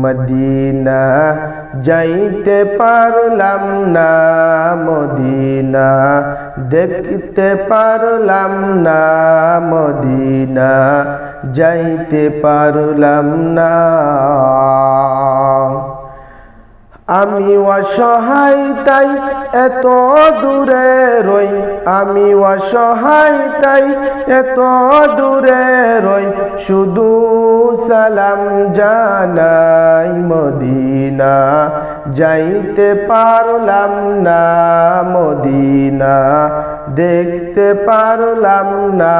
Medina যাইতে পারলাম না, মদিনা দেখতে পারলাম না, মদিনা যাইতে পারলাম না। আমি অসহায় তাই এত দূরে রই, আমি অসহায় তাই এত দূরে রই, শুধু সালাম জানাই মদিনা যাইতে পারলাম না, মদিনা দেখতে পারলাম না,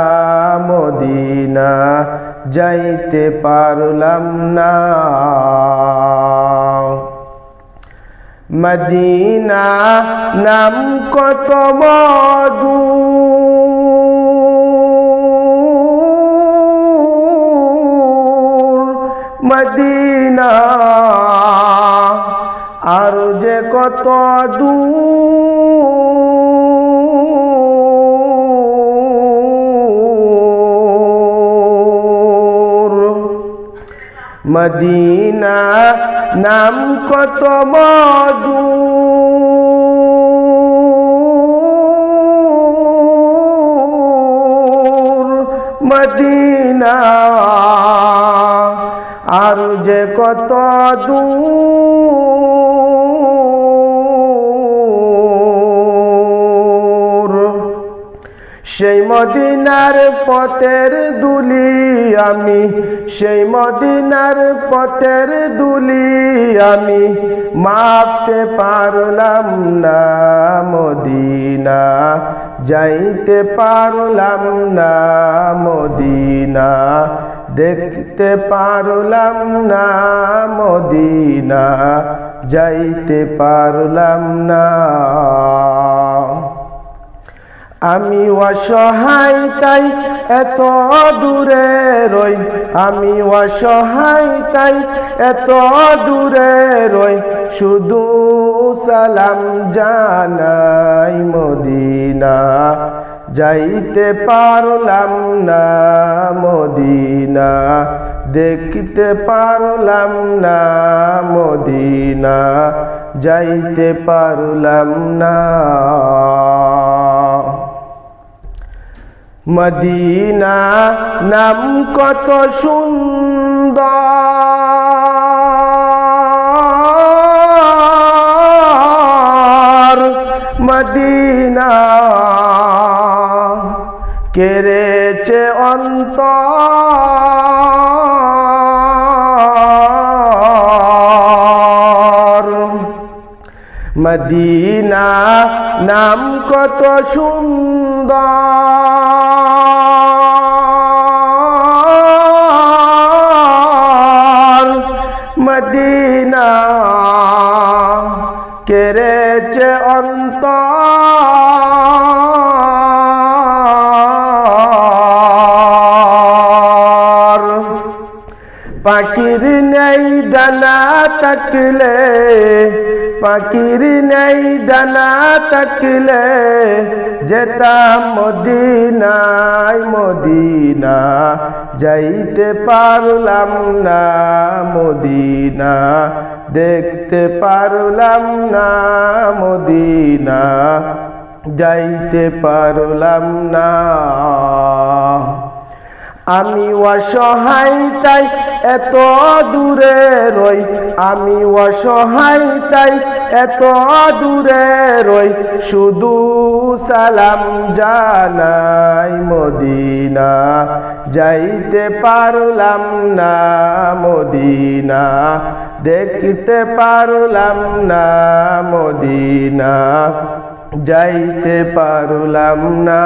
মদিনা যাইতে পারলাম না। মদিনা নাম কত মধু, মদিনা আর যে কত দূর। মদিনা নাম কত মধু, মদিনা আর যে কত দূর। সেই মদিনার পথের দুলি আমি, সেই মদিনার পথের দুলি আমি, মাপতে পারলাম না, মদিনা যাইতে পারলাম না, মদিনা দেখতে পারলাম না, মদিনা যাইতে পারলাম না। আমি অসহায় তাই এত দূরে রই, আমি অসহায় তাই এত দূরে রই, শুধু সালাম জানাই মদিনা যাইতে পারলাম না, মদিনা দেখতে পারলাম না, মদিনা যাইতে পারলাম না। মদিনা নাম কত সুন্দর, মদিনা কেড়েছে অন্তর। মদিনা নাম কত সুন্দর, মদিনা কেড়েছে অন্তর। পাখির নেই ডানা থাকলে, পাখির নেই ডানা থাকলে, যেতাম মদিনায়, মদিনা যাইতে পারলাম না, মদিনা দেখতে পারলাম না, মদিনা যাইতে পারলাম না। আমি অসহায় তাই এত দূরে রই, আমি অসহায় তাই এত দূরে রই, শুধু সালাম জানাই মদিনা যাইতে পারলাম না, মদিনা দেখতে পারলাম না, মদিনা যাইতে পারলাম না।